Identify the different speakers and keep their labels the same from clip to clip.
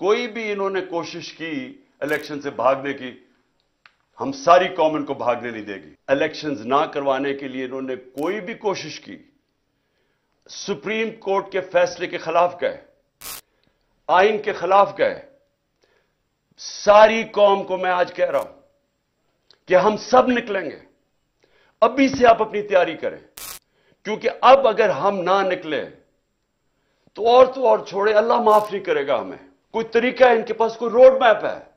Speaker 1: कोई भी इन्होंने कोशिश की इलेक्शन से भागने की, हम सारी कौम इनको भागने नहीं देगी। इलेक्शंस ना करवाने के लिए इन्होंने कोई भी कोशिश की, सुप्रीम कोर्ट के फैसले के खिलाफ गए, आइन के खिलाफ गए। सारी कौम को मैं आज कह रहा हूं कि हम सब निकलेंगे। अभी से आप अपनी तैयारी करें, क्योंकि अब अगर हम ना निकले तो और छोड़े, अल्लाह माफ नहीं करेगा हमें। कोई तरीका है इनके पास, कोई रोड मैप है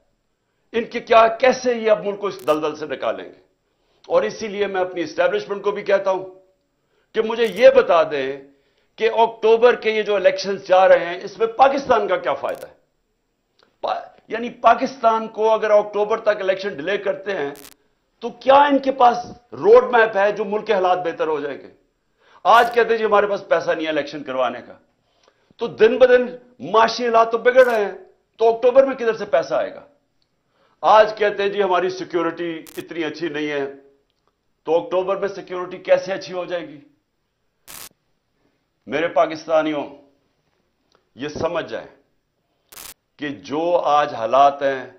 Speaker 1: इनके, क्या कैसे ये अब मुल्क को इस दलदल से निकालेंगे। और इसीलिए मैं अपनी एस्टैब्लिशमेंट को भी कहता हूं कि मुझे यह बता दें कि अक्टूबर के ये जो इलेक्शंस जा रहे हैं, इसमें पाकिस्तान का क्या फायदा है। यानी पाकिस्तान को अगर अक्टूबर तक इलेक्शन डिले करते हैं तो क्या इनके पास रोड मैप है जो मुल्क के हालात बेहतर हो जाएंगे। आज कहते हैं जी हमारे पास पैसा नहीं है इलेक्शन करवाने का, तो दिन ब दिन माशी हालात तो बिगड़ रहे हैं, तो अक्टूबर में किधर से पैसा आएगा। आज कहते हैं जी हमारी सिक्योरिटी इतनी अच्छी नहीं है, तो अक्टूबर में सिक्योरिटी कैसे अच्छी हो जाएगी। मेरे पाकिस्तानियों, यह समझ जाएं कि जो आज हालात हैं,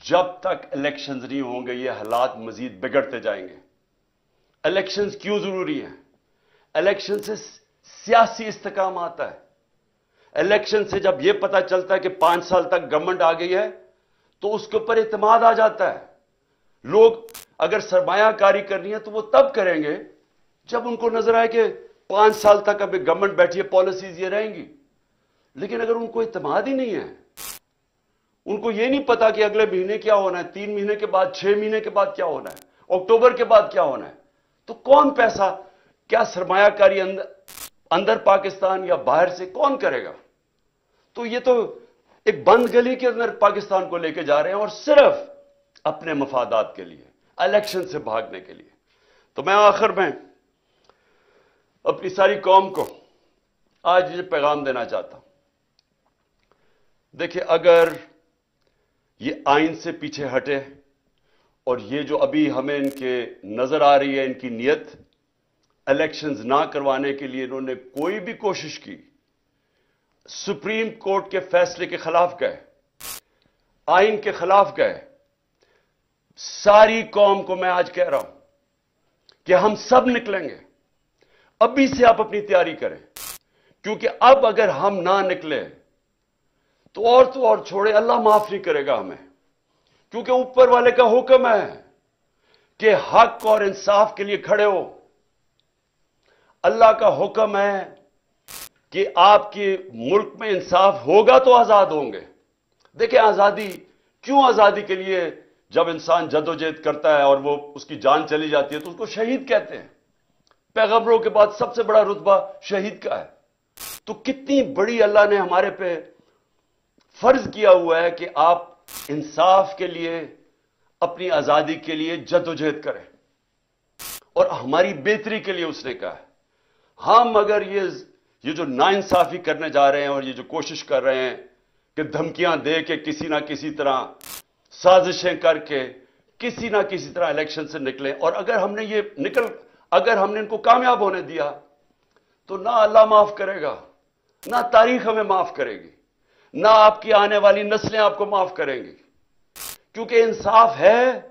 Speaker 1: जब तक इलेक्शंस नहीं होंगे ये हालात मजीद बिगड़ते जाएंगे। इलेक्शंस क्यों जरूरी हैं? इलेक्शन से सियासी इस्तेकाम आता है। इलेक्शन से जब यह पता चलता है कि 5 साल तक गवर्नमेंट आ गई है, तो उसके ऊपर इत्मीनान आ जाता है। लोग अगर सरमायाकारी करनी है तो वो तब करेंगे जब उनको नजर आए कि 5 साल तक अभी गवर्नमेंट बैठी है, पॉलिसीज ये रहेंगी। लेकिन अगर उनको इत्मीनान ही नहीं है, उनको यह नहीं पता कि अगले महीने क्या होना है, 3 महीने के बाद, 6 महीने के बाद क्या होना है, अक्टूबर के बाद क्या होना है, तो कौन पैसा, क्या सरमायाकारी अंदर पाकिस्तान या बाहर से कौन करेगा। तो ये तो एक बंद गली के अंदर पाकिस्तान को लेके जा रहे हैं, और सिर्फ अपने मफादात के लिए, इलेक्शन से भागने के लिए। तो मैं आखिर में अपनी सारी कौम को आज ये पैगाम देना चाहता हूं। देखिए, अगर ये आइन से पीछे हटे और ये जो अभी हमें इनके नजर आ रही है इनकी नीयत, इलेक्शंस ना करवाने के लिए इन्होंने कोई भी कोशिश की, सुप्रीम कोर्ट के फैसले के खिलाफ गए, आइन के खिलाफ गए। सारी कौम को मैं आज कह रहा हूं कि हम सब निकलेंगे। अभी से आप अपनी तैयारी करें, क्योंकि अब अगर हम ना निकले तो और छोड़े, अल्लाह माफ नहीं करेगा हमें। क्योंकि ऊपर वाले का हुक्म है कि हक और इंसाफ के लिए खड़े हो। अल्लाह का हुक्म है कि आपके मुल्क में इंसाफ होगा तो आजाद होंगे। देखिए, आजादी क्यों, आजादी के लिए जब इंसान जद्दोजहद करता है और वो उसकी जान चली जाती है तो उसको शहीद कहते हैं। पैगंबरों के बाद सबसे बड़ा रुतबा शहीद का है। तो कितनी बड़ी अल्लाह ने हमारे पे फर्ज किया हुआ है कि आप इंसाफ के लिए, अपनी आजादी के लिए जद्दोजहद करें, और हमारी बेहतरी के लिए उसने कहा है। हम अगर ये जो नाइंसाफी करने जा रहे हैं और ये जो कोशिश कर रहे हैं कि धमकियां दे के किसी ना किसी तरह, साजिशें करके किसी ना किसी तरह इलेक्शन से निकले, और अगर हमने इनको कामयाब होने दिया तो ना अल्लाह माफ करेगा, ना तारीख हमें माफ करेगी, ना आपकी आने वाली नस्लें आपको माफ करेंगी। क्योंकि इंसाफ है,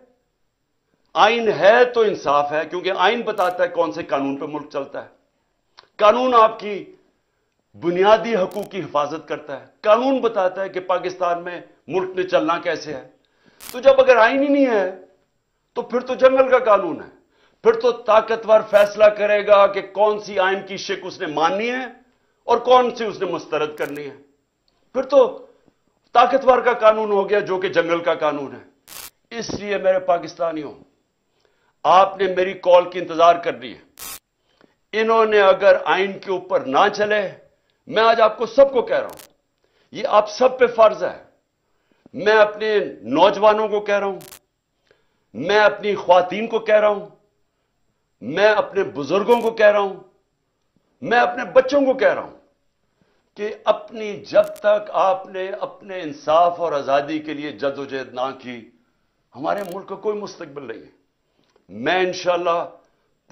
Speaker 1: आइन है तो इंसाफ है, क्योंकि आइन बताता है कौन से कानून पर मुल्क चलता है। कानून आपकी बुनियादी हकूक की हिफाजत करता है। कानून बताता है कि पाकिस्तान में मुल्क में चलना कैसे है। तो जब अगर आइन ही नहीं है तो फिर तो जंगल का कानून है। फिर तो ताकतवर फैसला करेगा कि कौन सी आइन की शिक उसने माननी है और कौन सी उसने मुस्तरद करनी है। फिर तो ताकतवर का कानून हो गया जो कि जंगल का कानून है। इसलिए मेरे पाकिस्तानियों, आपने मेरी कॉल की इंतजार करनी है। इन्होंने अगर आइन के ऊपर ना चले, मैं आज आपको सबको कह रहा हूं, ये आप सब पे फर्ज है। मैं अपने नौजवानों को कह रहा हूं, मैं अपनी ख्वातीन को कह रहा हूं, मैं अपने बुजुर्गों को कह रहा हूं, मैं अपने बच्चों को कह रहा हूं कि जब तक आपने अपने इंसाफ और आजादी के लिए जद्दोजहद ना की, हमारे मुल्क का कोई मुस्तकबिल नहीं है। मैं इंशाअल्लाह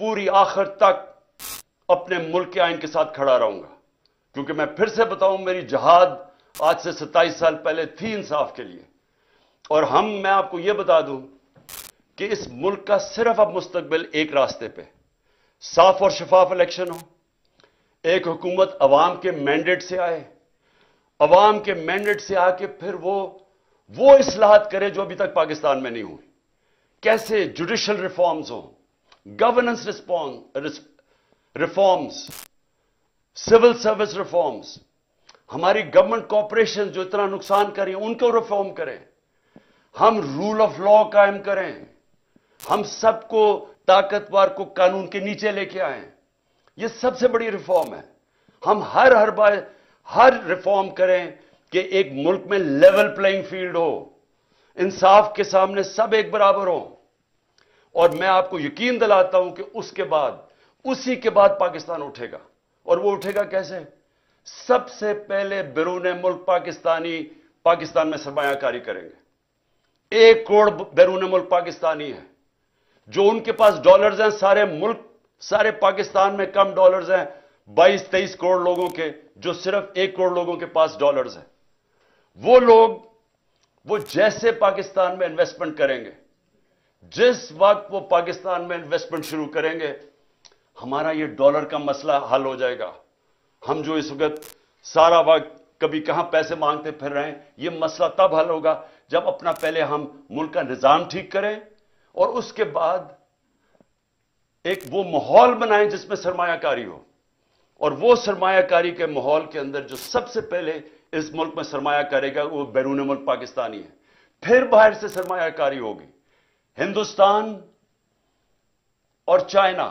Speaker 1: पूरी आखिर तक अपने मुल्क के आइन के साथ खड़ा रहूंगा, क्योंकि मैं फिर से बताऊं, मेरी जहाद आज से 27 साल पहले थी इंसाफ के लिए। और मैं आपको यह बता दूं कि इस मुल्क का सिर्फ अब मुस्तकबिल एक रास्ते पे, साफ और शफाफ इलेक्शन हो, एक हुकूमत अवाम के मैंडेट से आए, अवाम के मैंडेट से आके फिर वो इस्लाहत करे जो अभी तक पाकिस्तान में नहीं हुई। कैसे जुडिशल रिफॉर्म्स हो, governance reforms, civil service reforms, हमारी गवर्नमेंट कॉर्पोरेशन जो इतना नुकसान कर रही है उनको रिफॉर्म करें, हम रूल ऑफ लॉ कायम करें, हम सबको ताकतवर को कानून के नीचे लेके आए। यह सबसे बड़ी रिफॉर्म है। हम हर रिफॉर्म करें कि एक मुल्क में लेवल प्लेइंग फील्ड हो, इंसाफ के सामने सब एक बराबर हो। और मैं आपको यकीन दिलाता हूं कि उसी के बाद पाकिस्तान उठेगा। और वो उठेगा कैसे? सबसे पहले बैरून मुल्क पाकिस्तान में सरमायाकारी करेंगे। 1 करोड़ बैरून मुल्क पाकिस्तानी है। जो उनके पास डॉलर्स हैं, सारे पाकिस्तान में कम डॉलर्स हैं 22-23 करोड़ लोगों के, जो सिर्फ 1 करोड़ लोगों के पास डॉलर्स हैं। वो लोग वो जैसे पाकिस्तान में इन्वेस्टमेंट करेंगे, जिस वक्त वो पाकिस्तान में इन्वेस्टमेंट शुरू करेंगे, हमारा ये डॉलर का मसला हल हो जाएगा। हम जो इस वक्त सारा वक्त कभी कहां पैसे मांगते फिर रहे हैं, ये मसला तब हल होगा जब अपना पहले हम मुल्क का निजाम ठीक करें और उसके बाद एक वो माहौल बनाएं जिसमें सरमायाकारी हो। और वो सरमायाकारी के माहौल के अंदर जो सबसे पहले इस मुल्क में सरमाया करेगा वो बैरून मुल्क पाकिस्तानी है। फिर बाहर से सरमायाकारी होगी। हिंदुस्तान और चाइना,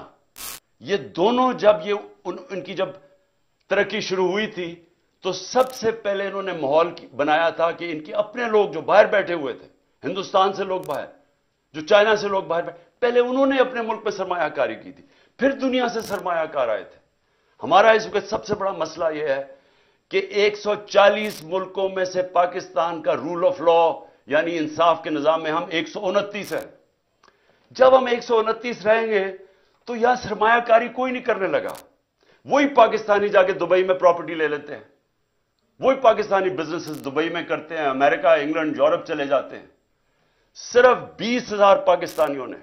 Speaker 1: ये दोनों जब इनकी जब तरक्की शुरू हुई थी तो सबसे पहले इन्होंने माहौल बनाया था कि इनके अपने लोग जो बाहर बैठे हुए थे, हिंदुस्तान से लोग बाहर, जो चाइना से लोग बाहर, पहले उन्होंने अपने मुल्क पे सरमायाकारी की थी, फिर दुनिया से सरमायाकार आए थे। हमारा इस वक्त सबसे बड़ा मसला यह है कि 140 मुल्कों में से पाकिस्तान का रूल ऑफ लॉ यानी इंसाफ के निजाम में हम 129 है। जब हम 129 रहेंगे तो यहां सरमायाकारी कोई नहीं करने लगा। वही पाकिस्तानी जाके दुबई में प्रॉपर्टी ले लेते हैं, वही पाकिस्तानी बिजनेसेस दुबई में करते हैं, अमेरिका, इंग्लैंड, यूरोप चले जाते हैं। सिर्फ 20,000 पाकिस्तानियों ने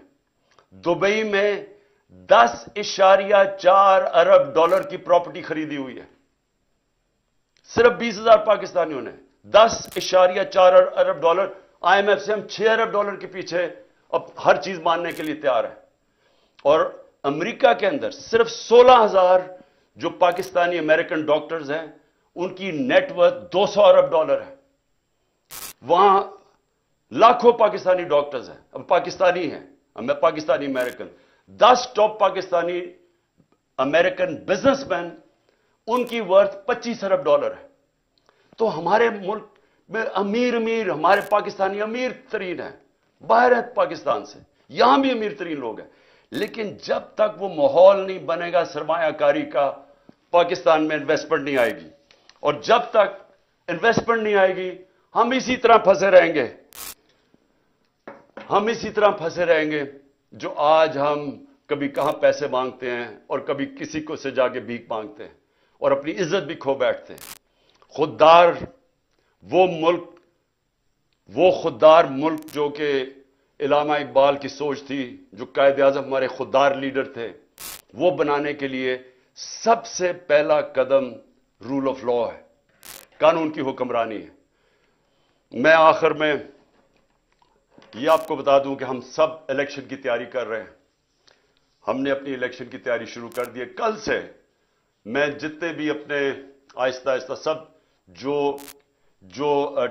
Speaker 1: दुबई में 10.4 अरब डॉलर की प्रॉपर्टी खरीदी हुई है। सिर्फ 20,000 पाकिस्तानियों ने 10.4 अरब डॉलर। आईएमएफ से हम 6 अरब डॉलर के पीछे अब हर चीज मानने के लिए तैयार है। और अमेरिका के अंदर सिर्फ 16,000 जो पाकिस्तानी अमेरिकन डॉक्टर्स हैं उनकी नेटवर्थ 200 अरब डॉलर है। वहां लाखों पाकिस्तानी डॉक्टर्स हैं, अब पाकिस्तानी हैं, Pakistani American. 10 top Pakistani American businessman, उनकी वर्थ 25 अरब डॉलर है। तो हमारे मुल्क में अमीर हमारे पाकिस्तानी अमीर तरीन है, बाहर है पाकिस्तान से, यहां भी अमीर तरीन लोग हैं। लेकिन जब तक वो माहौल नहीं बनेगा सरमायाकारी का, पाकिस्तान में इन्वेस्टमेंट नहीं आएगी। और जब तक इन्वेस्टमेंट नहीं आएगी हम इसी तरह फंसे रहेंगे जो आज हम कभी कहां पैसे मांगते हैं और कभी किसी को से जाके भीख मांगते हैं और अपनी इज्जत भी खो बैठते हैं। वो खुददार मुल्क जो कि इलामा इकबाल की सोच थी, जो कायद आज़म हमारे खुददार लीडर थे, वो बनाने के लिए सबसे पहला कदम रूल ऑफ लॉ है, कानून की हुक्मरानी है। मैं आखिर में ये आपको बता दूं कि हम सब इलेक्शन की तैयारी कर रहे हैं। हमने अपनी इलेक्शन की तैयारी शुरू कर दी है। कल से मैं जितने भी अपने आहिस्ता सब जो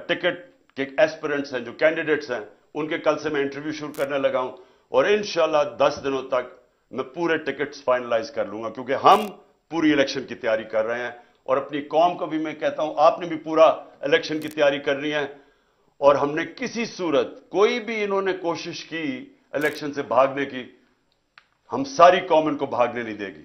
Speaker 1: टिकट के एस्पिरेंट्स हैं, जो कैंडिडेट्स हैं, उनके कल से मैं इंटरव्यू शुरू करने लगा हूं। और इंशाल्लाह 10 दिनों तक मैं पूरे टिकट्स फाइनलाइज कर लूंगा, क्योंकि हम पूरी इलेक्शन की तैयारी कर रहे हैं। और अपनी कौम को भी मैं कहता हूं आपने भी पूरा इलेक्शन की तैयारी करनी है। और हमने किसी सूरत कोई भी इन्होंने कोशिश की इलेक्शन से भागने की, हम सारी कौम इनको भागने नहीं देगी।